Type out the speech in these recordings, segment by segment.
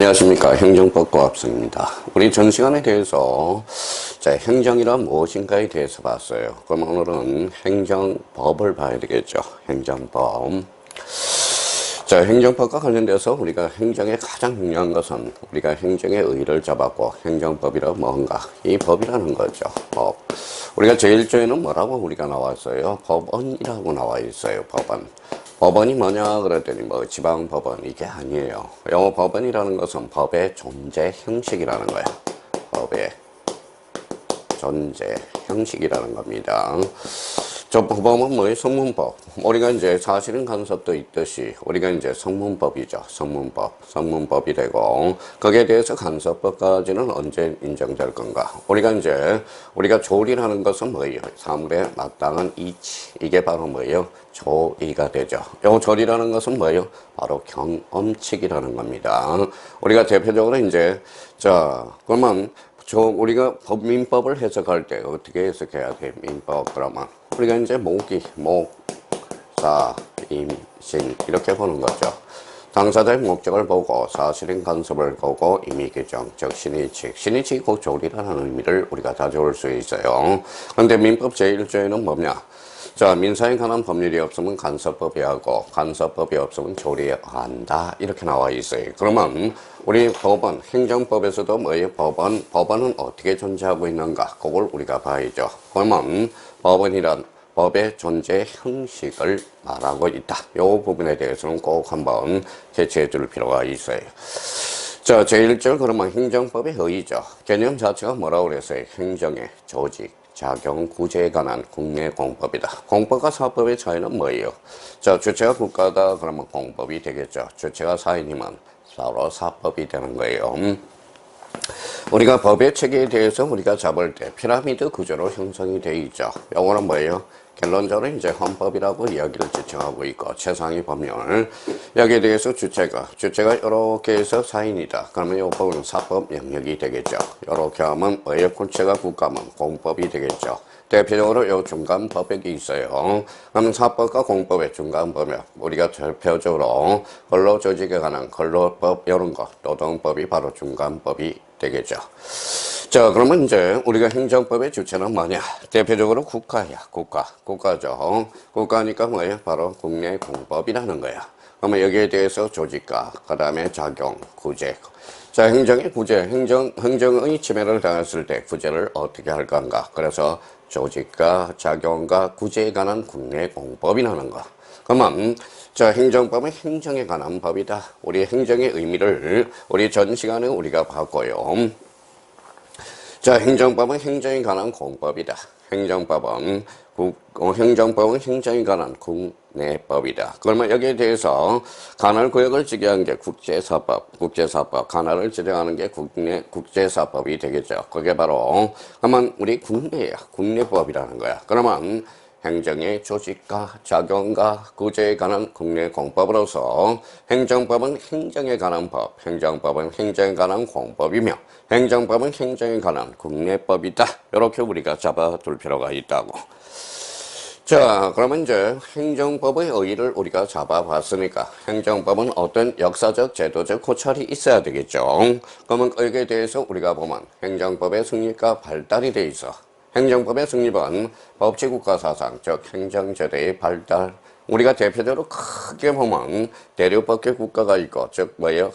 안녕하십니까. 행정법과 합성입니다. 우리 전 시간에 대해서 행정이란 무엇인가에 대해서 봤어요. 그럼 오늘은 행정법을 봐야 되겠죠. 행정법. 행정법과 관련돼서 우리가 행정에 가장 중요한 것은 우리가 행정의 의의를 잡았고 행정법이란 뭔가 이 법이라는 거죠. 법. 우리가 제1조에는 뭐라고 우리가 나왔어요? 법원이라고 나와 있어요. 법원. 법원이 뭐냐 그랬더니 지방법원 이게 아니에요. 영어 법원이라는 것은 법의 존재 형식이라는 거야. 법의 존재 형식이라는 겁니다. 저 법은 뭐예요? 성문법. 우리가 이제 사실은 간섭도 있듯이 우리가 이제 성문법이죠. 성문법이 되고 거기에 대해서 간섭법까지는 언제 인정될 건가? 우리가 조리라는 것은 뭐예요? 사물의 마땅한 이치. 이게 바로 뭐예요? 조리가 되죠. 요 조리라는 것은 뭐예요? 바로 경엄칙이라는 겁니다. 우리가 대표적으로 그러면 우리가 민법을 해석할 때 어떻게 해석해야 돼? 민법 그러면 우리가 이제 목, 사, 임, 신 이렇게 보는 거죠. 당사자의 목적을 보고 사실인 간섭을 보고 임의 규정, 즉 신의칙. 신의칙이 곧 조리라는 의미를 우리가 가져올 수 있어요. 그런데 민법 제1조에는 뭐냐? 민사에 관한 법률이 없으면 간섭법이 하고 간섭법이 없으면 조리해야 한다. 이렇게 나와 있어요. 그러면 우리 법원, 행정법에서도 뭐예요? 법원은 어떻게 존재하고 있는가? 그걸 우리가 봐야죠. 그러면 법원이란 법의 존재 형식을 말하고 있다. 이 부분에 대해서는 꼭 한번 캐치해 줄 필요가 있어요. 제1절 그러면 행정법의 의의죠. 개념 자체가 뭐라고 그랬어요? 행정의 조직, 작용, 구제에 관한 국내 공법이다. 공법과 사법의 차이는 뭐예요? 주체가 국가다 그러면 공법이 되겠죠. 주체가 사인이면 바로 사법이 되는 거예요. 우리가 법의 체계에 대해서 우리가 잡을 때 피라미드 구조로 형성이 되어 있죠. 요거는 뭐예요? 결론적으로 이제 헌법이라고 이야기를 지칭하고 있고 최상위 법률 여기에 대해서 주체가 이렇게 해서 사인이다. 그러면 이 부분은 사법 영역이 되겠죠. 이렇게 하면 뭐예요? 구체가 국가면 공법이 되겠죠. 대표적으로 요 중간 법액이 있어요. 그러면 사법과 공법의 중간 법역 우리가 대표적으로 근로조직에 관한 근로법 이런 거 노동법이 바로 중간법이 되겠죠. 그러면 이제 우리가 행정법의 주체는 뭐냐? 대표적으로 국가야. 국가죠. 국가니까 뭐예요? 바로 국내 공법이라는 거야. 그러면 여기에 대해서 조직과 그 다음에 작용, 구제. 행정의 구제, 행정의 침해를 당했을 때 구제를 어떻게 할 건가? 그래서 조직과 작용과 구제에 관한 국내 공법이라는 거. 그러면 행정법은 행정에 관한 법이다. 우리 행정의 의미를 우리 전 시간에 우리가 봤고요. 행정법은 행정에 관한 공법이다. 행정법은 행정에 관한 국내법이다. 그러면 여기에 대해서 관할 구역을 지정한 게 국제사법. 관할을 지정하는 게 국제사법이 되겠죠. 그게 바로 그러면 우리 국내법이라는 거야. 그러면 행정의 조직과 작용과 구제에 관한 국내 공법으로서 행정법은 행정에 관한 법, 행정법은 행정에 관한 공법이며 행정법은 행정에 관한 국내법이다. 이렇게 우리가 잡아둘 필요가 있다고. 그러면 이제 행정법의 의의를 우리가 잡아봤으니까 행정법은 어떤 역사적, 제도적 고찰이 있어야 되겠죠. 그러면 여기에 대해서 우리가 보면 행정법의 승리가 발달이 돼 있어. 행정법의 승립은 법치국가 사상, 즉 행정제도의 발달. 우리가 대표적으로 크게 보면 대륙법계 국가가 있고, 즉 뭐예요?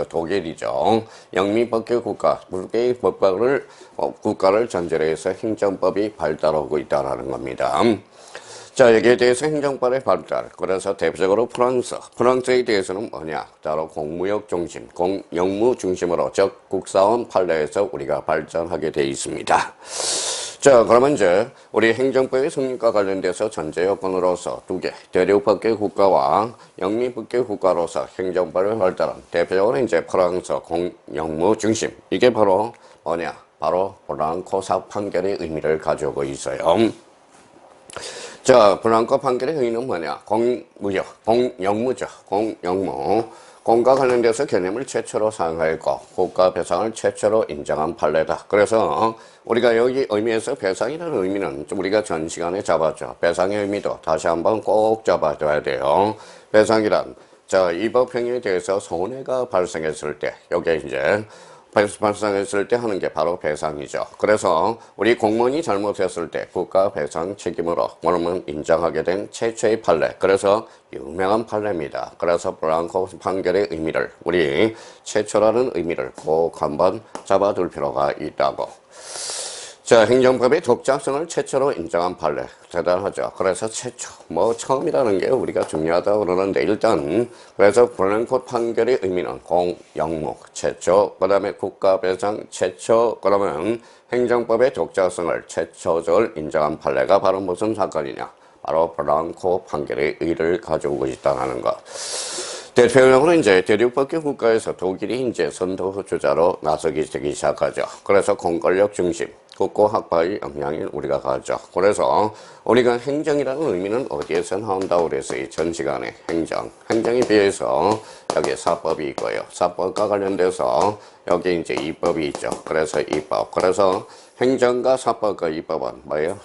독일이죠. 영미법계 국가, 물개의 국가를 전제로 해서 행정법이 발달하고 있다는 겁니다. 여기에 대해서 행정법의 발달. 그래서 대표적으로 프랑스에 대해서는 뭐냐? 따로 공무역 중심, 영무 중심으로 즉 국사원 판례에서 우리가 발전하게 돼 있습니다. 그러면 이제 우리 행정법의 성립과 관련돼서 전제 요건으로서 두 개, 대륙법계 국가와 영미법계 국가로서 행정법을 발달한 대표적으로 이제 프랑스 영무 중심. 이게 바로 뭐냐? 바로 브랑코 판결의 의미를 가지고 있어요. 브랑코 판결의 의미는 뭐냐? 영무죠. 영무. 공과 관련돼서 개념을 최초로 사용하였고 국가 배상을 최초로 인정한 판례다. 그래서 우리가 여기 의미에서 배상이라는 의미는 우리가 전 시간에 잡았죠. 배상의 의미도 다시 한번 꼭 잡아줘야 돼요. 배상이란 자, 이 법행위에 대해서 손해가 발생했을 때, 여기에 이제 발생했을 때 하는 게 바로 배상이죠. 그래서 우리 공무원이 잘못했을 때 국가 배상 책임으로 뭐냐면 인정하게 된 최초의 판례. 그래서 유명한 판례입니다. 그래서 브랑코 판결의 의미를 우리 최초라는 의미를 꼭 한번 잡아둘 필요가 있다고. 자, 행정법의 독자성을 최초로 인정한 판례. 대단하죠. 그래서 최초, 처음이라는 게 우리가 중요하다고 그러는데, 일단, 그래서 브랜콧 판결의 의미는 공영무, 최초, 그 다음에 국가배상, 최초, 그러면 행정법의 독자성을 최초적으로 인정한 판례가 바로 무슨 사건이냐? 바로 브랑코 판결의 의의를 가져오고 있다는 것. 대표적으로 이제 대륙법계 국가에서 독일이 이제 선도주자로 나서기 시작하죠. 그래서 공권력 중심, 국고 학파의 영향을 우리가 가죠. 그래서 우리가 행정이라는 의미는 어디에서 나온다고 그래서 전 시간에 행정에 비해서 여기 사법이 있고요. 사법과 관련돼서 여기 이제 입법이 있죠. 그래서 입법. 그래서 행정과 사법과 입법은 뭐예요?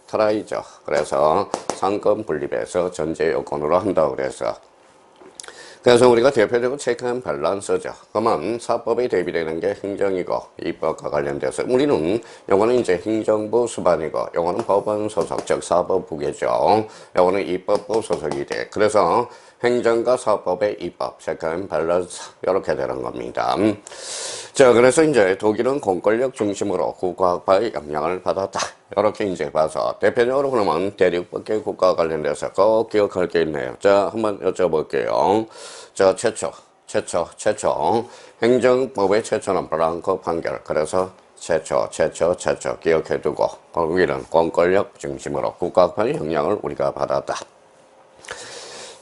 트라이죠. 그래서 상권 분립해서 전제 요건으로 한다고 그래서 우리가 대표적으로 체크한 밸런스죠. 그러면 사법에 대비되는 게 행정이고 입법과 관련돼서 우리는 요거는 이제 행정부 수반이고 요거는 법원 소속 즉 사법부겠죠. 요거는 입법부 소속이 돼. 그래서 행정과 사법의 입법, 체크한 밸런스 이렇게 되는 겁니다. 자, 그래서 이제 독일은 공권력 중심으로 국가학파의 영향을 받았다. 이렇게 이제 봐서 대표적으로 그러면 대륙법계 국가와 관련돼서 꼭 기억할 게 있네요. 자, 한번 여쭤볼게요. 자, 최초. 행정법의 최초는 브랑코 판결. 그래서 최초 기억해두고 거기는 공권력 중심으로 국가학파의 영향을 우리가 받았다.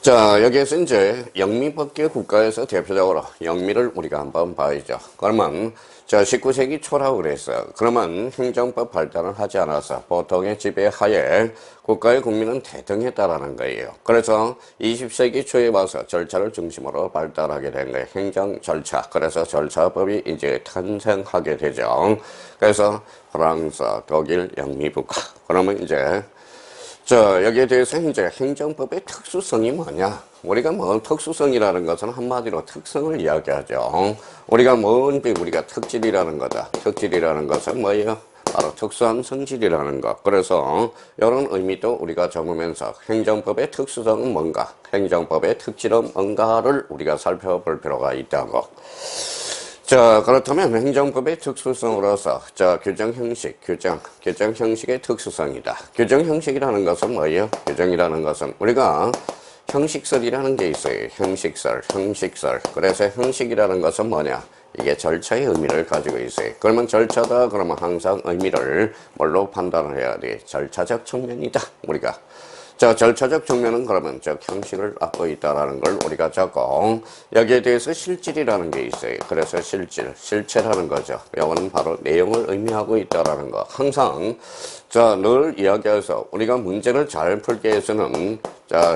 자, 여기에서 이제 영미법계 국가에서 대표적으로 영미를 우리가 한번 봐야죠. 그러면 자 19세기 초라고 그랬어요. 그러면 행정법 발달을 하지 않아서 보통의 지배하에 국가의 국민은 대등했다라는 거예요. 그래서 20세기 초에 와서 절차를 중심으로 발달하게 된 거예요. 행정 절차. 그래서 절차법이 이제 탄생하게 되죠. 그래서 프랑스, 독일, 영미국가. 그러면 이제 자, 여기에 대해서 이제 행정법의 특수성이 뭐냐? 우리가 특수성이라는 것은 한마디로 특성을 이야기하죠. 우리가 우리가 특질이라는 거다. 특질이라는 것은 뭐예요? 바로 특수한 성질이라는 것. 그래서 이런 의미도 우리가 적으면서 행정법의 특수성은 뭔가, 행정법의 특질은 뭔가를 우리가 살펴볼 필요가 있다고. 자, 그렇다면 행정법의 특수성으로서 규정 형식의 특수성이다. 규정 형식이라는 것은 뭐예요? 규정이라는 것은 우리가 형식설이라는 게 있어요. 형식설. 그래서 형식이라는 것은 뭐냐? 이게 절차의 의미를 가지고 있어요. 그러면 절차다 그러면 항상 의미를 뭘로 판단을 해야 돼? 절차적 측면이다. 우리가. 자, 절차적 측면은 그러면 형식을 갖고 있다라는 걸 우리가 적고 여기에 대해서 실질이라는 게 있어요. 그래서 실체라는 거죠. 이거는 바로 내용을 의미하고 있다라는 거. 항상 늘 이야기해서 우리가 문제를 잘 풀기 위해서는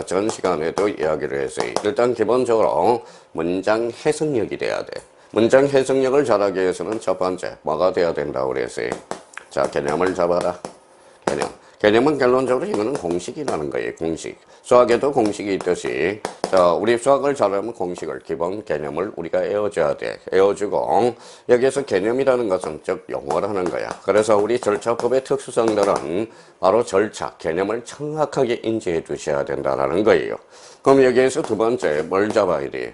전 시간에도 이야기를 했어요. 일단 기본적으로 문장 해석력이 돼야 돼. 문장 해석력을 잘하기 위해서는 첫 번째 뭐가 돼야 된다고 그랬어요. 자, 개념을 잡아라. 개념은 결론적으로 이거는 공식이라는 거예요. 공식. 수학에도 공식이 있듯이 우리 수학을 잘하면 공식을 기본 개념을 우리가 외워줘야 돼. 외워주고 여기에서 개념이라는 것은 즉 용어라는 거야. 그래서 우리 절차법의 특수성들은 바로 절차, 개념을 정확하게 인지해 두셔야 된다는 거예요. 그럼 여기에서 두 번째 뭘 잡아야 돼?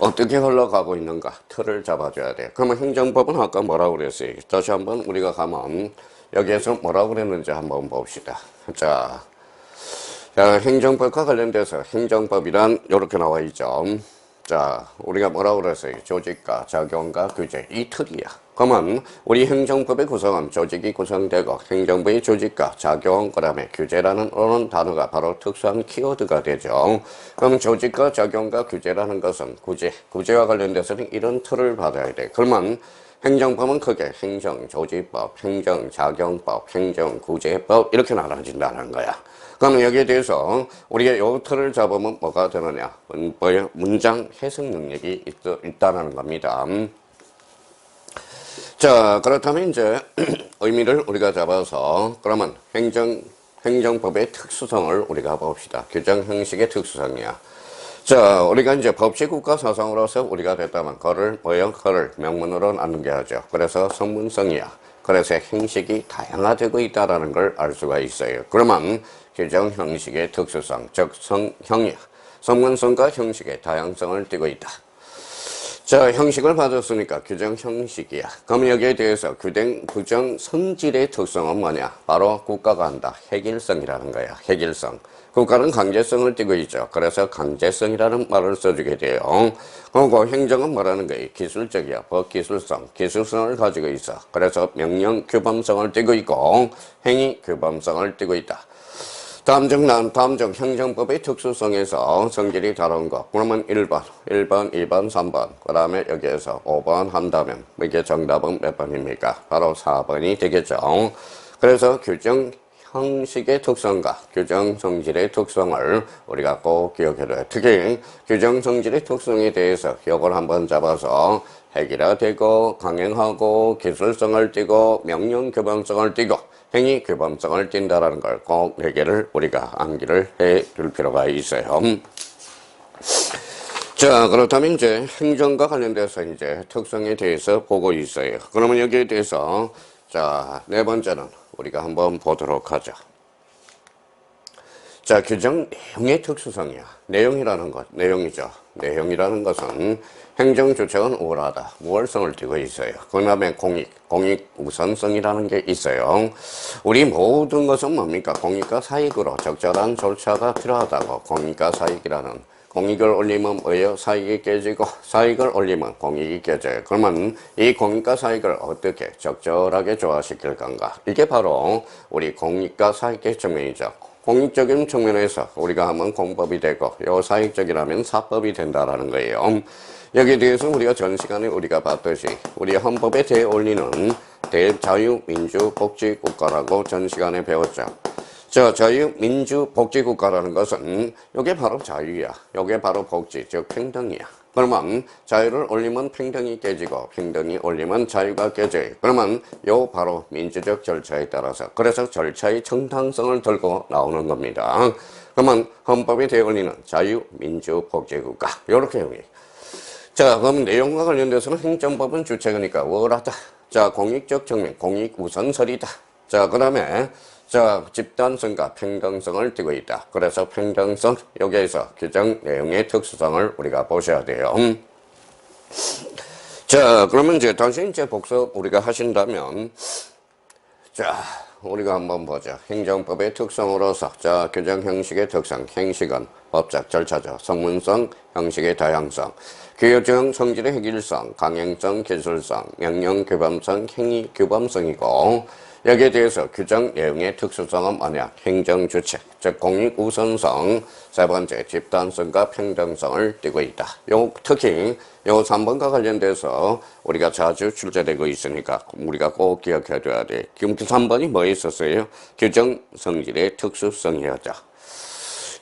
어떻게 흘러가고 있는가? 틀을 잡아줘야 돼. 그러면 행정법은 아까 뭐라고 그랬어요? 다시 한번 우리가 가면 여기에서 뭐라고 그랬는지 한번 봅시다. 자, 행정법과 관련돼서 행정법이란 이렇게 나와 있죠. 자, 우리가 뭐라고 그랬어요? 조직과 작용과 규제, 이 틀이야. 그러면 우리 행정법의 구성은 조직이 구성되고 행정부의 조직과 작용, 그 다음에 규제라는 어느 단어가 바로 특수한 키워드가 되죠. 그럼 조직과 작용과 규제라는 것은 구제와 관련돼서는 이런 틀을 받아야 돼. 그러면 행정법은 크게 행정조직법, 행정작용법, 행정구제법 이렇게 나눠진다는 거야. 그럼 여기에 대해서 우리가 이 틀을 잡으면 뭐가 되느냐? 문장 해석 능력이 있다는 겁니다. 자, 그렇다면 이제 의미를 우리가 잡아서 그러면 행정법의 특수성을 우리가 봅시다. 규정 형식의 특수성이야. 자, 우리가 이제 법치국가 사상으로서 우리가 됐다면 그를 뭐요? 그를 명문으로 나누게 하죠. 그래서 성문성이야. 그래서 형식이 다양화되고 있다는 걸 알 수가 있어요. 그러면 규정 형식의 특수성, 즉 성형이야. 성문성과 형식의 다양성을 띠고 있다. 자, 형식을 받았으니까 규정 형식이야. 그럼 여기에 대해서 규정 성질의 특성은 뭐냐? 바로 국가가 한다. 획일성이라는 거야. 획일성. 국가는 강제성을 띠고 있죠. 그래서 강제성이라는 말을 써주게 돼요. 그리고 행정은 뭐라는 거예요? 기술적이야. 법기술성. 기술성을 가지고 있어. 그래서 명령 규범성을 띠고 있고 행위 규범성을 띠고 있다. 다음 중 행정법의 특수성에서 성질이 다른 거. 그러면 1번, 2번, 3번. 그 다음에 여기에서 5번 한다면 이게 정답은 몇 번입니까? 바로 4번이 되겠죠. 그래서 규정 형식의 특성과 규정 성질의 특성을 우리가 꼭 기억해둬요. 특히 규정 성질의 특성에 대해서 기억을 한번 잡아서 획일화되고 강행하고 기술성을 띠고 명령 규범성을 띠고 행위 규범성을 띈다라는 걸 꼭 4개를 우리가 암기를 해 둘 필요가 있어요. 자, 그렇다면 이제 행정과 관련돼서 이제 특성에 대해서 보고 있어요. 그러면 여기에 대해서 자, 4번째는 우리가 한번 보도록 하죠. 자, 규정 내용의 특수성이야. 내용이라는 것, 내용이죠. 내용이라는 것은 행정주체는 우월하다. 우월성을 띠고 있어요. 그 다음에 공익 우선성이라는 게 있어요. 우리 모든 것은 뭡니까? 공익과 사익으로 적절한 절차가 필요하다고. 공익과 사익이라는. 공익을 올리면 뭐예요? 사익이 깨지고 사익을 올리면 공익이 깨져요. 그러면 이 공익과 사익을 어떻게 적절하게 조화시킬 건가? 이게 바로 우리 공익과 사익의 측면이죠. 공익적인 측면에서 우리가 하면 공법이 되고 요 사익적이라면 사법이 된다라는 거예요. 여기에 대해서 우리가 전 시간에 우리가 봤듯이 우리 헌법에 대올리는 대자유민주복지국가라고 전 시간에 배웠죠. 자, 자유민주복지국가라는 것은 이게 바로 자유야. 이게 바로 복지, 즉 평등이야. 그러면 자유를 올리면 평등이 깨지고 평등이 올리면 자유가 깨져요. 그러면 요 바로 민주적 절차에 따라서 그래서 절차의 정당성을 들고 나오는 겁니다. 그러면 헌법에 되어올리는 자유민주복지국가 이렇게 용해. 자, 그럼 내용과 관련돼서는 행정법은 주체니까 우월하다. 자, 공익적 측면, 공익 우선설이다. 자, 그 다음에 자, 집단성과 평등성을 띠고 있다. 그래서 평등성, 여기에서 규정 내용의 특수성을 우리가 보셔야 돼요. 자, 그러면 이제 다시 이제 복습 우리가 하신다면, 자, 우리가 한번 보자. 행정법의 특성으로서, 자, 규정 형식의 특성, 형식은 법적 절차죠. 성문성, 형식의 다양성, 규정 성질의 획일성, 강행성, 기술성, 명령 규범성, 행위 규범성이고, 여기에 대해서 규정 내용의 특수성은 뭐냐? 행정 주체, 즉 공익 우선성, 세 번째 집단성과 평등성을 띠고 있다. 특히 요 3번과 관련돼서 우리가 자주 출제되고 있으니까 우리가 꼭 기억해둬야 돼. 지금 3번이 뭐 있었어요? 규정 성질의 특수성이었죠.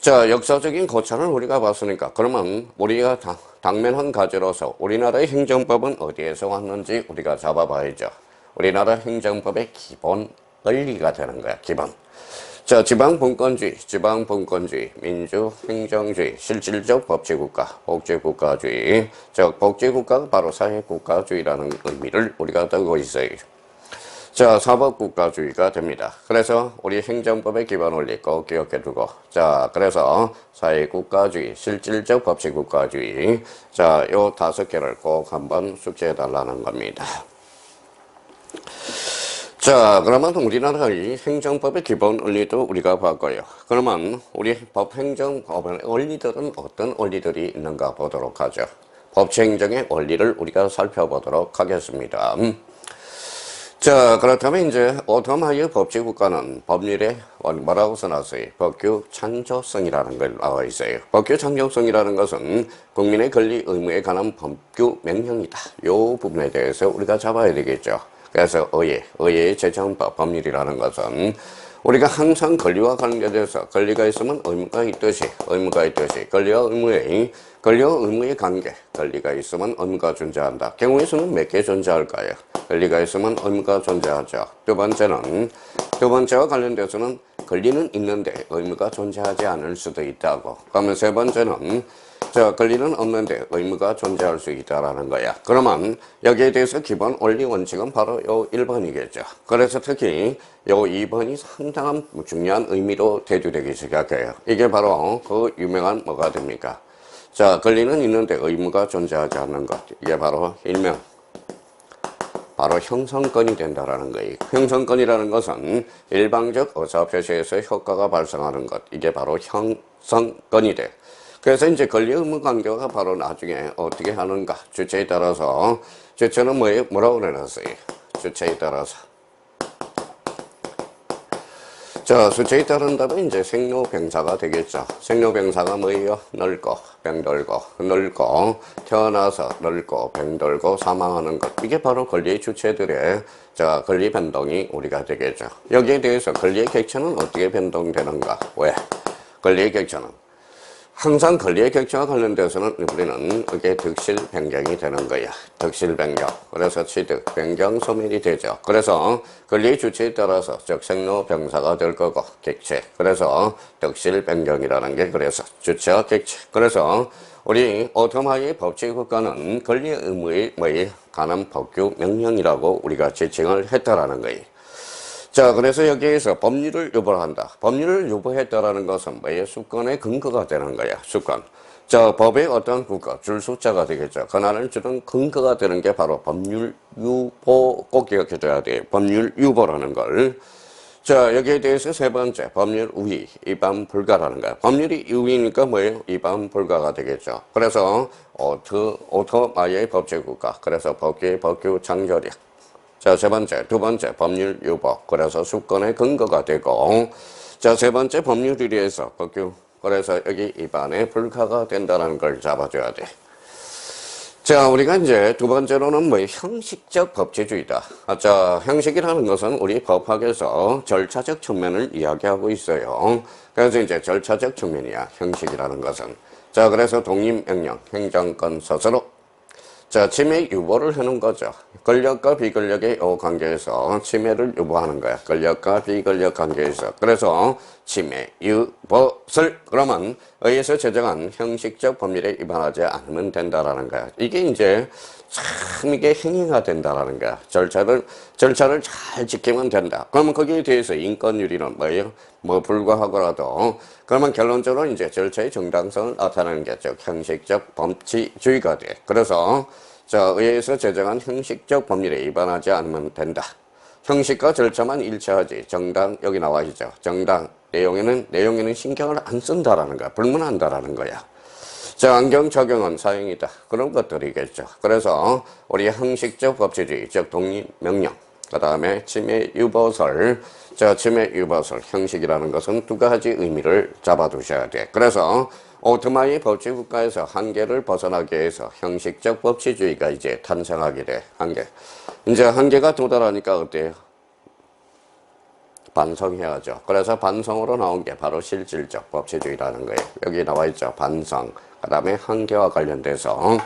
자, 역사적인 고찰을 우리가 봤으니까 그러면 우리가 당면한 가지로서 우리나라의 행정법은 어디에서 왔는지 우리가 잡아봐야죠. 우리나라 행정법의 기본 원리가 되는 거야, 기본. 자, 지방분권주의, 민주, 행정주의, 실질적 법치국가, 복지국가주의. 즉, 복지국가가 바로 사회국가주의라는 의미를 우리가 두고 있어요. 자, 사법국가주의가 됩니다. 그래서 우리 행정법의 기본 원리 꼭 기억해두고. 자, 그래서 사회국가주의, 실질적 법치국가주의. 자, 요 5개를 꼭 한번 숙지해달라는 겁니다. 자, 그러면 우리나라의 행정법의 기본 원리도 우리가 봤고요. 그러면 우리 행정법의 원리들은 어떤 원리들이 있는가 보도록 하죠. 법치행정의 원리를 우리가 살펴보도록 하겠습니다. 자, 그렇다면 이제 오토마이어 법치국가는 법률에 뭐라고 써놨어요? 법규 창조성이라는 걸 나와 있어요. 법규 창조성이라는 것은 국민의 권리 의무에 관한 법규 명령이다. 요 부분에 대해서 우리가 잡아야 되겠죠. 그래서 의회의 재정법, 법률이라는 것은 우리가 항상 권리와 관계돼서 권리가 있으면 의무가 있듯이 권리와 의무의 관계, 권리가 있으면 의무가 존재한다. 경우의 수는 몇 개 존재할까요? 권리가 있으면 의무가 존재하죠. 두 번째와 관련돼서는 권리는 있는데 의무가 존재하지 않을 수도 있다고. 그러면 세 번째는 자, 권리는 없는데 의무가 존재할 수 있다라는 거야. 그러면 여기에 대해서 기본 원리 원칙은 바로 요 1번이겠죠. 그래서 특히 요 2번이 상당한 중요한 의미로 대두되기 시작해요. 이게 바로 그 유명한 뭐가 됩니까? 자, 권리는 있는데 의무가 존재하지 않는 것. 이게 바로 일명 바로 형성권이 된다라는 거예요. 형성권이라는 것은 일방적 의사표시에서 효과가 발생하는 것. 이게 바로 형성권이 돼. 그래서 이제 권리 의무 관계가 바로 나중에 어떻게 하는가. 주체에 따라서, 주체는 뭐라고 그래놨어요? 주체에 따라서. 자, 수체에 따른다면 이제 생로병사가 되겠죠. 생로병사가 뭐예요? 늙고, 병들고, 늙고, 태어나서 늙고, 병들고, 사망하는 것. 이게 바로 권리의 주체들의, 자, 권리 변동이 우리가 되겠죠. 여기에 대해서 권리의 객체는 어떻게 변동되는가? 왜? 권리의 객체는 항상 권리의 객체와 관련돼서는 우리는 이게 득실 변경이 되는 거야. 득실 변경. 그래서 취득, 변경, 소멸이 되죠. 그래서 권리의 주체에 따라서 즉 생로 병사가 될 거고 객체. 그래서 득실 변경이라는 게 그래서 주체와 객체. 그래서 우리 오토마의 법치 국가는 권리 의무에 관한 법규 명령이라고 우리가 지칭을 했다라는 거예요. 자, 그래서 여기에서 법률을 유보한다. 법률을 유보했다라는 것은 뭐예요? 수권의 근거가 되는 거야. 수권. 자, 법의 어떤 국가, 줄 숫자가 되겠죠. 권한을 주는 근거가 되는 게 바로 법률 유보, 꼭 기억해둬야 돼요. 법률 유보라는 걸. 자, 여기에 대해서 세 번째, 법률 우위, 위반 불가라는 거야. 법률이 우위니까 뭐예요? 위반 불가가 되겠죠. 그래서 오토마의 법제국가, 그래서 법규 창조력. 자, 두 번째, 법률 유보. 그래서 수권의 근거가 되고, 자, 세 번째, 법률위에서 법규. 그래서 여기 위반에 불가가 된다는 걸 잡아줘야 돼. 자, 우리가 이제 두 번째로는 형식적 법치주의다. 자, 형식이라는 것은 우리 법학에서 절차적 측면을 이야기하고 있어요. 그래서 이제 절차적 측면이야, 형식이라는 것은. 자, 그래서 독립명령, 행정권 스스로. 자, 침해 유보를 하는 거죠. 권력과 비권력의 관계에서 침해를 유보하는 거야. 권력과 비권력 관계에서. 그래서 침해 유보설 그러면 의해서 제정한 형식적 법률에 위반하지 않으면 된다라는 거야. 이게 이제 참 이게 행위가 된다라는 거야. 절차를 잘 지키면 된다. 그러면 거기에 대해서 인권유리는 뭐예요? 불가하고라도 그러면 결론적으로 이제 절차의 정당성을 나타내는 게 즉 형식적 법치주의가 돼. 그래서 자, 의회에서 제정한 형식적 법률에 위반하지 않으면 된다. 형식과 절차만 일치하지. 정당 여기 나와 있죠. 정당 내용에는 신경을 안 쓴다라는 거야. 불문한다라는 거야. 자, 안경 적용은 사형이다. 그런 것들이겠죠. 그래서 우리 형식적 법치주의, 즉 독립명령, 그 다음에 침해 유보설. 자, 침해 유보설 형식이라는 것은 두 가지 의미를 잡아두셔야 돼. 그래서 오토마의 법치국가에서 한계를 벗어나기 위해서 형식적 법치주의가 이제 탄생하게 돼. 한계. 이제 한계가 도달하니까 어때요? 반성해야죠. 그래서 반성으로 나온 게 바로 실질적 법치주의라는 거예요. 여기 나와 있죠. 반성. 그 다음에 한계와 관련돼서.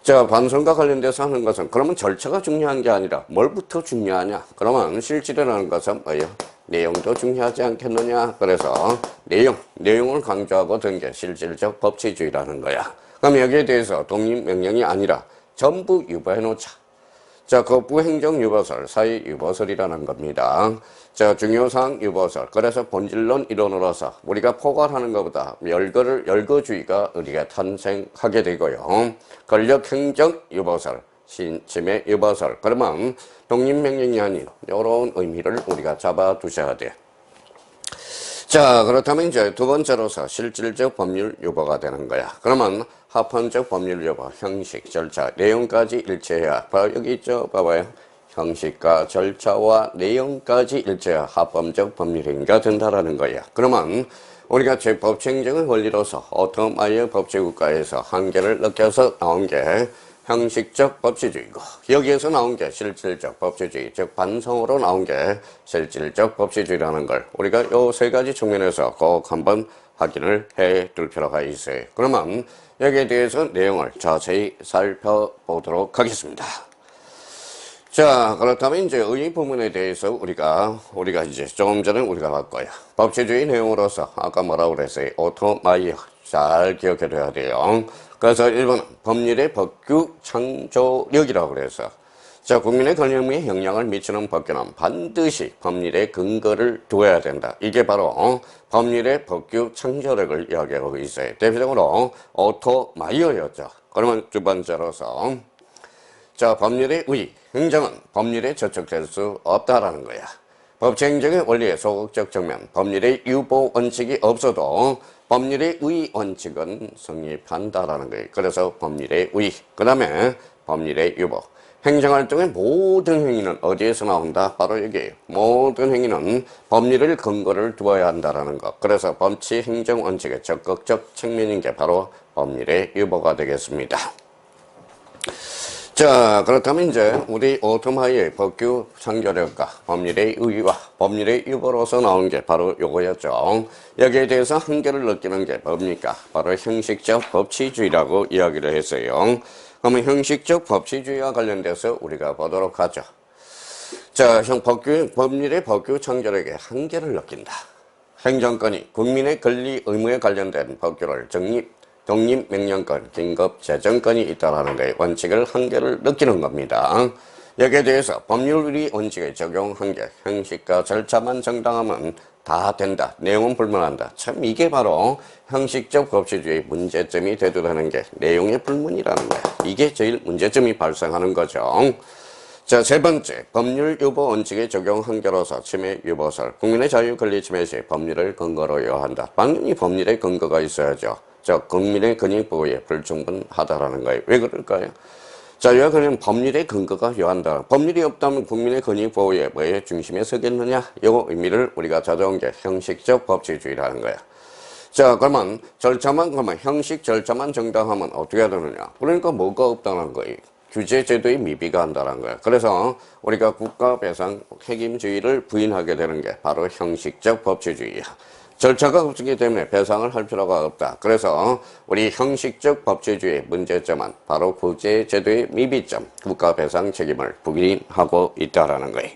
자, 반성과 관련돼서 하는 것은 그러면 절차가 중요한 게 아니라 뭘부터 중요하냐? 그러면 실질이라는 것은 뭐예요? 내용도 중요하지 않겠느냐? 그래서 내용을 강조하고 든 게 실질적 법치주의라는 거야. 그럼 여기에 대해서 독립명령이 아니라 전부 유보해 놓자. 자, 거부행정 유보설, 사의 유보설이라는 겁니다. 자, 중요사항 유보설. 그래서 본질론 이론으로서 우리가 포괄하는 것보다 열거주의가 우리가 탄생하게 되고요. 권력행정 유보설, 침해 유보설. 그러면 독립명령이 아닌 이런 의미를 우리가 잡아두셔야 돼요. 자, 그렇다면 이제 두 번째로서 실질적 법률 유보가 되는 거야. 그러면 합헌적 법률 유보, 형식, 절차, 내용까지 일치해야. 바로 여기 있죠. 봐봐요. 형식과 절차와 내용까지 일치해야 합법적 법률 행위가 된다라는 거야. 그러면 우리가 법치행정의 원리로서 오토마이어 법치국가에서 한계를 느껴서 나온 게 형식적 법치주의고 여기에서 나온 게 실질적 법치주의, 즉 반성으로 나온 게 실질적 법치주의라는 걸 우리가 요 세 가지 측면에서 꼭 한번 확인을 해 둘 필요가 있어요. 그러면 여기에 대해서 내용을 자세히 살펴보도록 하겠습니다. 자, 그렇다면 이제 의 부분에 대해서 우리가 이제 조금 전에 우리가 봤고요. 법치주의 내용으로서 아까 뭐라고 그랬어요? 오토마이어 잘 기억해 둬야 돼요. 그래서 1번은 법률의 법규 창조력이라고 그래서 자, 국민의 권리에 영향을 미치는 법규는 반드시 법률의 근거를 두어야 된다. 이게 바로 법률의 법규 창조력을 이야기하고 있어요. 대표적으로 오토 마이어였죠. 그러면 두 번째로서 자, 법률의 우위, 행정은 법률에 저촉될 수 없다라는 거야. 법치행정의 원리의 소극적 측면, 법률의 유보 원칙이 없어도 법률의 우위 원칙은 성립한다라는 거예요. 그래서 법률의 우위, 그 다음에 법률의 유보. 행정활동의 모든 행위는 어디에서 나온다? 바로 여기에요. 모든 행위는 법률을 근거를 두어야 한다라는 것. 그래서 법치 행정 원칙의 적극적 측면인 게 바로 법률의 유보가 되겠습니다. 자, 그렇다면 이제 우리 오토마이의 법규 창조력과 법률의 의의와 법률의 유보로서 나온 게 바로 요거였죠. 여기에 대해서 한계를 느끼는 게 뭡니까? 바로 형식적 법치주의라고 이야기를 했어요. 그러면 형식적 법치주의와 관련돼서 우리가 보도록 하죠. 자, 법률의 법규 창조력의 한계를 느낀다. 행정권이 국민의 권리 의무에 관련된 법규를 독립명령권, 긴급재정권이 있다라는 데 원칙을 한계를 느끼는 겁니다. 여기에 대해서 법률의 원칙의 적용 한계, 형식과 절차만 정당하면 다 된다. 내용은 불문한다. 참 이게 바로 형식적 법치주의 문제점이 되도록 게 내용의 불문이라는 거야. 이게 제일 문제점이 발생하는 거죠. 자, 세 번째, 법률 유보 원칙의 적용 한계로서 침해 유보설. 국민의 자유 권리 침해 시 법률을 근거로 요한다. 당연히 법률의 근거가 있어야죠. 자, 국민의 권익 보호에 불충분하다라는 거예요. 왜 그럴까요? 자, 여기는 법률의 근거가 요한다. 법률이 없다면 국민의 권익 보호에 뭐의 중심에 서겠느냐? 요 의미를 우리가 찾아온 게 형식적 법치주의라는 거야. 자, 그러면 형식 절차만 정당하면 어떻게 되느냐? 그러니까 뭐가 없다는 거예요. 규제 제도의 미비가 한다는 거야. 그래서 우리가 국가 배상 책임주의를 부인하게 되는 게 바로 형식적 법치주의야. 절차가 없기 때문에 배상을 할 필요가 없다. 그래서 우리 형식적 법치주의의 문제점은 바로 구제 제도의 미비점, 국가 배상 책임을 부인하고 있다라는 거예요.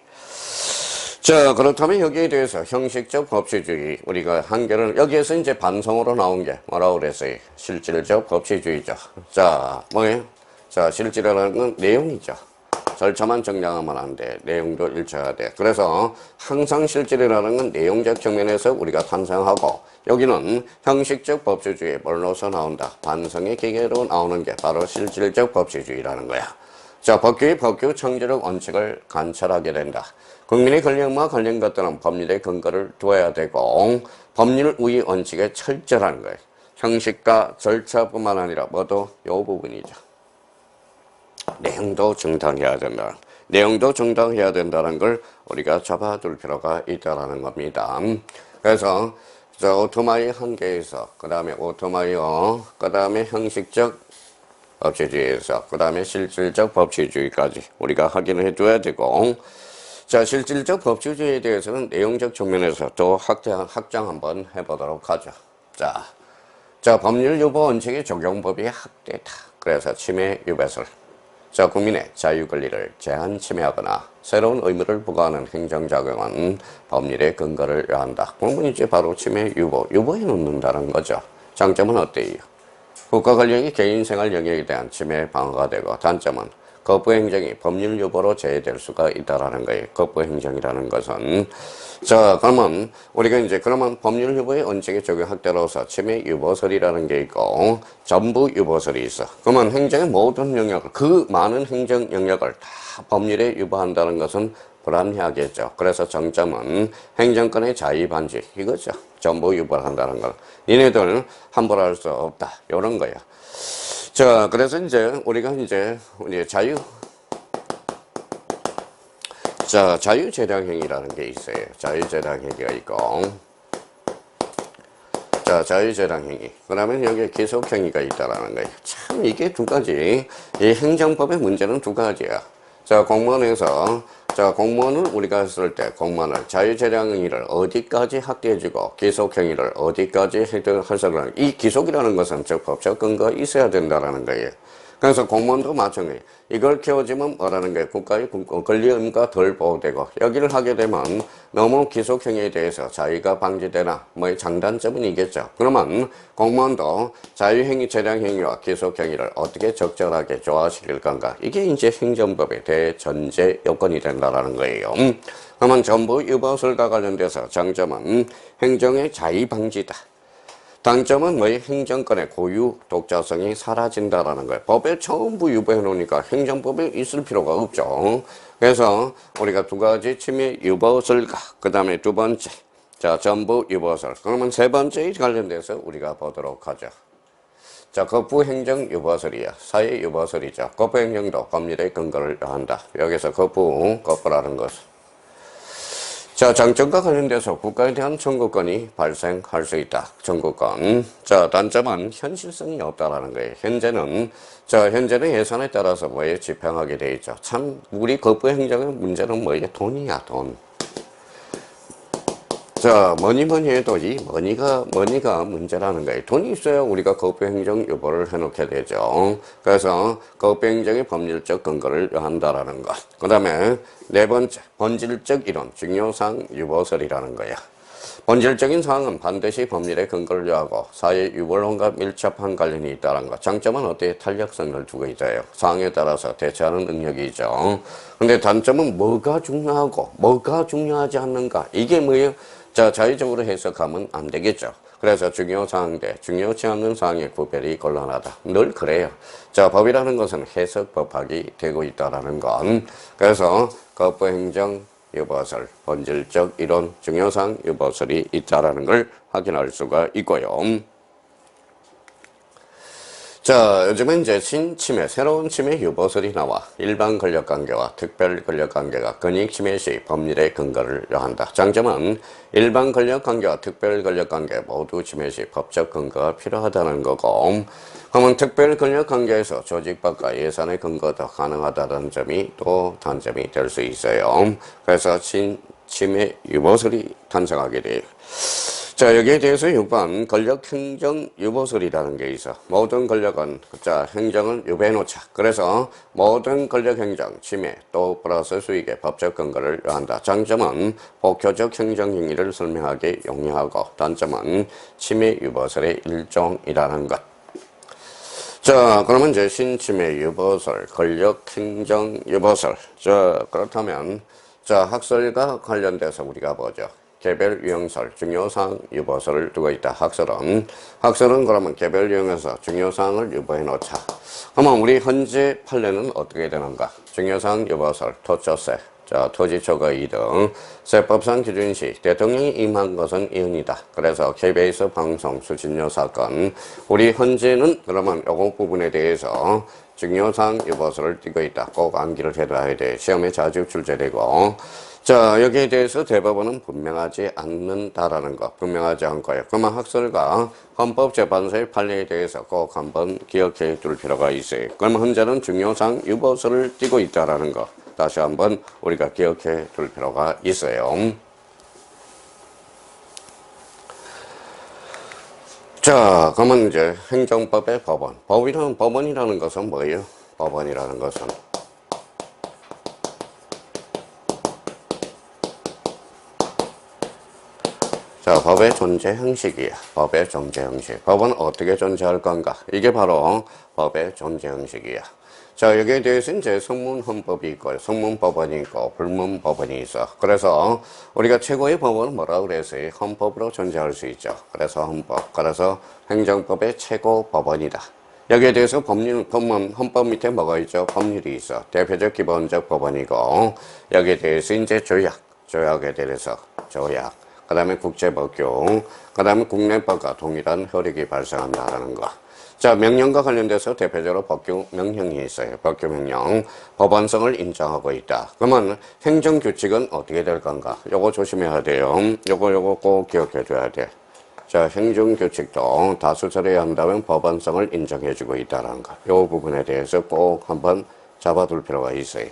자, 그렇다면 여기에 대해서 형식적 법치주의 우리가 한계를 여기에서 이제 반성으로 나온 게 뭐라고 그랬어요? 실질적 법치주의죠. 자, 뭐예요? 자, 실질이라는 건 내용이죠. 절차만 정당하면 안 돼. 내용도 일치해야 돼. 그래서 항상 실질이라는 건 내용적 측면에서 우리가 탄생하고 여기는 형식적 법치주의 뭘로서 나온다. 반성의 기계로 나오는 게 바로 실질적 법치주의라는 거야. 자, 법규 창조력 원칙을 관철하게 된다. 국민의 권리와 관련 것들은 법률의 근거를 두어야 되고 법률 우위 원칙에 철저한 거예요. 형식과 절차뿐만 아니라 모두 이 부분이죠. 내용도 정당해야 된다. 내용도 정당해야 된다는 걸 우리가 잡아둘 필요가 있다는 겁니다. 그래서 오토마이 한계에서 그 다음에 그 다음에 형식적 법치주의에서 그 다음에 실질적 법치주의까지 우리가 확인을 해줘야 되고 자, 실질적 법치주의에 대해서는 내용적 측면에서 또 확장 한번 해보도록 하죠. 자, 법률 유보 원칙의 적용법이 확대다. 그래서 침해 유배설. 자, 국민의 자유 권리를 제한 침해하거나 새로운 의무를 부과하는 행정작용은 법률의 근거를 요한다. 그러면 이제 바로 침해 유보에 놓는다는 거죠. 장점은 어때요? 국가 권력이 개인 생활 영역에 대한 침해 방어가 되고 단점은 거부 행정이 법률 유보로 제외될 수가 있다라는 거예요. 거부 행정이라는 것은. 자, 그러면 우리가 이제 그러면 법률 유보의 원칙의 적용 확대로서 침해 유보설이라는 게 있고 전부 유보설이 있어. 그러면 행정의 모든 영역을 그 많은 행정 영역을 다 법률에 유보한다는 것은 불합리하겠죠. 그래서 정점은 행정권의 자의 반지 이거죠. 전부 유보를 한다는 걸. 니네들 함부로 할 수 없다. 이런 거야. 자, 그래서 이제 우리가 이제 자유재량행위라는 게 있어요. 자유재량행위가 있고, 자, 자유재량행위. 그러면 여기에 기속행위가 있다라는 거예요. 참 이게 두 가지. 이 행정법의 문제는 두 가지야. 자, 공무원을 우리가 했을 때 공무원을 자유재량행위를 어디까지 확대해주고 기속행위를 어디까지 해석을 하는 이 기속이라는 것은 즉 법적 근거가 있어야 된다라는 거예요. 그래서 공무원도 마찬가지. 이걸 키워지면 뭐라는 게 국가의 권리의무가 덜 보호되고 여기를 하게 되면 너무 기속행위에 대해서 자유가 방지되나 뭐 장단점은 이겠죠. 그러면 공무원도 자유행위, 재량행위와 기속행위를 어떻게 적절하게 조화시킬 건가? 이게 이제 행정법의 대전제 요건이 된다라는 거예요. 그러면 정부 유보설과 관련돼서 장점은 행정의 자유 방지다. 단점은 뭐의 행정권의 고유 독자성이 사라진다라는 거예요. 법에 전부 유보해 놓으니까 행정법에 있을 필요가 없죠. 그래서 우리가 두 가지 침해 유보설과 그 다음에 두 번째 자 정부 유보설 그러면 세 번째 관련돼서 우리가 보도록 하죠. 자 거부행정 유보설이야. 사회 유보설이죠. 거부행정도 법률에 근거를 한다. 여기서 거부라는 것은 자, 장점과 관련돼서 국가에 대한 청구권이 발생할 수 있다. 청구권. 자, 단점은 현실성이 없다라는 거예요. 현재는 예산에 따라서 뭐에 집행하게 돼 있죠. 참, 우리 거부 행정의 문제는 뭐예요? 돈이야, 돈. 자, 뭐니 해도 이 머니가 문제라는 거예요. 돈이 있어야 우리가 거부행정 유보를 해놓게 되죠. 그래서 거부행정의 법률적 근거를 한다라는 것. 그 다음에 네 번째, 본질적 이론, 중요사항 유보설이라는 거야. 본질적인 사항은 반드시 법률의 근거를 요하고 사회 유불론과 밀접한 관련이 있다는 것. 장점은 어때요? 탄력성을 두고 있어요. 상황에 따라서 대처하는 능력이 있죠. 근데 단점은 뭐가 중요하고 뭐가 중요하지 않는가. 이게 뭐예요? 자, 자의적으로 해석하면 안 되겠죠. 그래서 중요사항 대 중요치 않는 사항의 구별이 곤란하다. 늘 그래요. 자, 법이라는 것은 해석법학이 되고 있다는 건. 그래서 거부행정 유보설, 본질적 이론, 중요사항 유보설이 있다는 걸 확인할 수가 있고요. 자, 요즘은 이제 신침해, 새로운 침해 유보설이 나와 일반 권력관계와 특별 권력관계가 권익침해 시 법률의 근거를 요한다. 장점은 일반 권력관계와 특별 권력관계 모두 침해 시 법적 근거가 필요하다는 거고, 그러면 특별 권력관계에서 조직법과 예산의 근거도 가능하다는 점이 또 단점이 될 수 있어요. 그래서 신침해 유보설이 탄생하게 돼요. 자, 여기에 대해서 6번 권력행정 유보설이라는 게 있어. 모든 권력은 자 행정을 유배해놓자. 그래서 모든 권력행정 침해 또 플러스 수익의 법적 근거를 요한다. 장점은 복효적 행정행위를 설명하기 용이하고 단점은 침해 유보설의 일종이라는 것. 자, 그러면 이제 신침해 유보설, 권력행정 유보설. 자, 그렇다면 자 학설과 관련돼서 우리가 보죠. 개별 유형설, 중요사항 유보설을 두고 있다. 학설은 그러면 개별 유형에서 중요사항을 유보해 놓자. 그러면 우리 현재 판례는 어떻게 되는가? 중요사항 유보설, 토초세, 자, 토지초과 2등, 세법상 기준 시 대통령이 임한 것은 이은이다. 그래서 KBS 방송 수신료 사건, 우리 현재는 그러면 요거 부분에 대해서 중요사항 유보설을 띄고 있다. 꼭 암기를 해둬야 돼. 시험에 자주 출제되고. 자, 여기에 대해서 대법원은 분명하지 않는다라는 거, 분명하지 않고요. 그러면 학설과 헌법재판소의 판례에 대해서 꼭 한번 기억해 둘 필요가 있어요. 그러면 현재는 중요사항 유보설을 띄고 있다라는 거, 다시 한번 우리가 기억해 둘 필요가 있어요. 자, 그러면 이제 행정법의 법원. 법원이라는 것은 뭐예요? 법원이라는 것은 자, 법의 존재 형식이야. 법의 존재 형식. 법은 어떻게 존재할 건가? 이게 바로 법의 존재 형식이야. 자, 여기에 대해서 이제 성문헌법이 있고, 성문법원이 있고, 불문법원이 있어. 그래서 우리가 최고의 법원은 뭐라고 그랬어요? 헌법으로 존재할 수 있죠. 그래서 헌법. 그래서 행정법의 최고 법원이다. 여기에 대해서 헌법 밑에 뭐가 있죠? 법률이 있어. 대표적 기본적 법원이고, 여기에 대해서 이제 조약에 대해서 조약. 그 다음에 국제법규, 그 다음에 국내법과 동일한 효력이 발생한다는 거. 자, 명령과 관련돼서 대표적으로 법규 명령이 있어요. 법규 명령. 법원성을 인정하고 있다. 그러면 행정규칙은 어떻게 될 건가? 요거 조심해야 돼요. 요거 꼭 기억해 줘야 돼. 자, 행정규칙도 다수 처리해야 한다면 법원성을 인정해주고 있다는 거. 요 부분에 대해서 꼭 한번 잡아둘 필요가 있어요.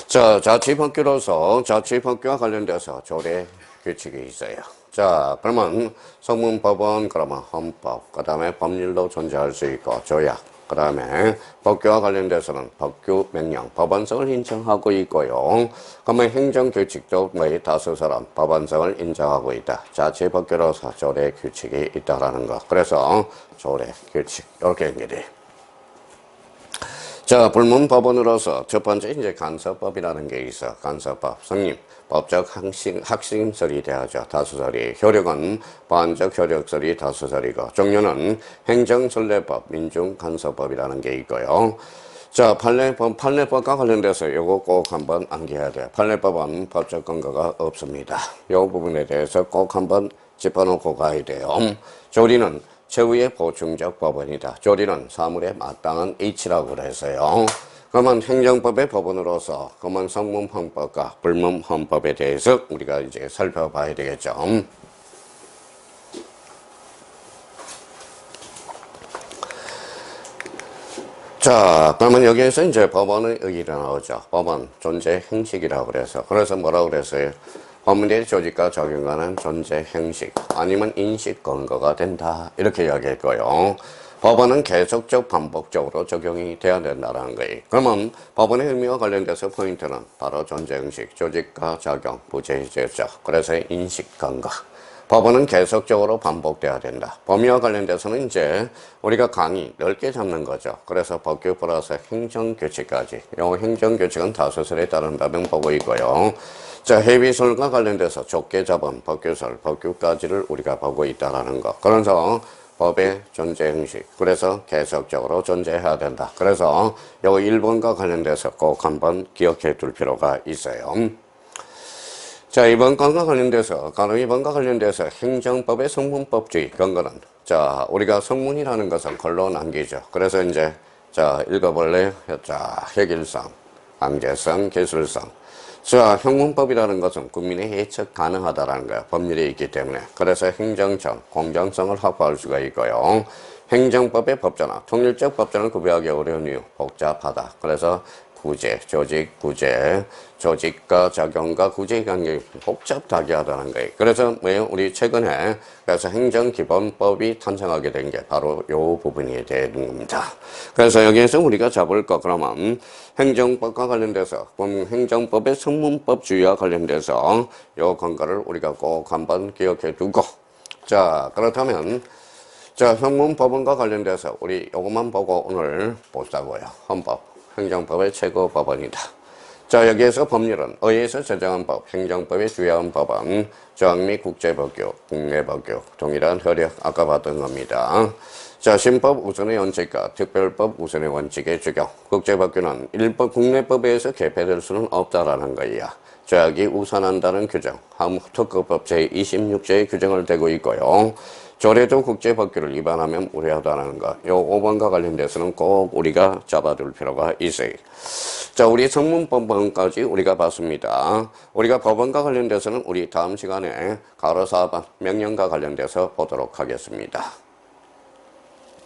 자, 자치법규로서 자치법규와 관련돼서 조례 규칙이 있어요. 자, 그러면 성문법원, 그러면 헌법, 그 다음에 법률로 존재할 수 있고, 조약, 그 다음에 법규와 관련돼서는 법규, 명령, 법원성을 인정하고 있고요. 그러면 행정규칙도 거의 다수서는 법원성을 인정하고 있다. 자치법규로서 조례 규칙이 있다라는 거. 그래서 조례 규칙 이렇게 연결이. 자, 불문법원으로서 첫 번째 이제 간서법이라는 게 있어. 간서법, 성립, 법적 학심설이 돼야죠. 다수설이. 효력은 보안적 효력설이 다수설이고, 종류는 행정선례법, 민중간서법이라는 게 있고요. 자, 판례법과 관련돼서 요거 꼭 한번 암기해야 돼요. 판례법은 법적 근거가 없습니다. 요 부분에 대해서 꼭 한번 짚어놓고 가야 돼요. 조리는 최후의 보충적 법원이다. 조리는 사물에 마땅한 이치라고 그랬어요. 그러면 행정법의 법원으로서 그러면 성문헌법과 불문헌법에 대해서 우리가 이제 살펴봐야 되겠죠. 자, 그러면 여기에서 이제 법원의 의의가 나오죠. 법원, 존재 형식이라고 그래서. 그래서 뭐라고 그랬어요? 법률의 조직과 적용하는 존재 형식, 아니면 인식 근거가 된다. 이렇게 이야기했고요. 법원은 계속적 반복적으로 적용이 돼야 된다는 거예요. 그러면 법원의 의미와 관련돼서 포인트는 바로 존재 형식, 조직과 적용, 부재제적, 그래서 인식 근거. 법원은 계속적으로 반복돼야 된다. 범위와 관련돼서는 이제 우리가 강의 넓게 잡는 거죠. 그래서 법규 플러스 행정규칙까지. 이 행정규칙은 다수설에 따른다면 보고 있고요. 자, 해비설과 관련돼서 좁게 잡은 법규설, 법규까지를 우리가 보고 있다라는 거. 그래서 법의 존재 형식. 그래서 계속적으로 존재해야 된다. 그래서 요 1번과 관련돼서 꼭 한번 기억해 둘 필요가 있어요. 자, 이번 건과 관련돼서, 이번과 관련돼서 행정법의 성문법주의 근거는, 자, 우리가 성문이라는 것은 글로 남기죠. 그래서 이제, 자, 읽어볼래요? 자, 획일성, 강제성, 기술성. 자, 형문법이라는 것은 국민의 예측 가능하다라는 거예요. 법률이 있기 때문에. 그래서 행정성, 공정성을 확보할 수가 있고요. 행정법의 법전화, 통일적 법전을 구별하기 어려운 이유, 복잡하다. 그래서 구제, 조직, 구제, 조직과 적용과 구제의 관계가 복잡하게 하다는 거예요. 그래서 우리 최근에 그래서 행정기본법이 탄생하게 된 게 바로 요 부분이 되는 겁니다. 그래서 여기에서 우리가 잡을 거 그러면 행정법과 관련돼서 행정법의 성문법주의와 관련돼서 요 근거를 우리가 꼭 한번 기억해 두고, 자, 그렇다면 자, 형문법원과 관련돼서 우리 요것만 보고 오늘 보자고요. 헌법. 행정법의 최고 법원이다. 자, 여기에서 법률은 의회에서 제정한 법, 행정법의 주요한 법은 조항 및 국제법규, 국내법규, 동일한 효력, 아까 봤던 겁니다. 자, 신법 우선의 원칙과 특별법 우선의 원칙의 적용. 국제법규는 국내법에 의해서 개폐될 수는 없다라는 거예요. 조약이 우선한다는 규정, 특급법 제26조의 규정을 대고 있고요. 조례도 국제법규를 위반하면 무례하다는 것. 요 5번과 관련돼서는 꼭 우리가 잡아둘 필요가 있어요. 자, 우리 성문법원까지 우리가 봤습니다. 우리가 법원과 관련돼서는 우리 다음 시간에 가로 4번 명령과 관련돼서 보도록 하겠습니다.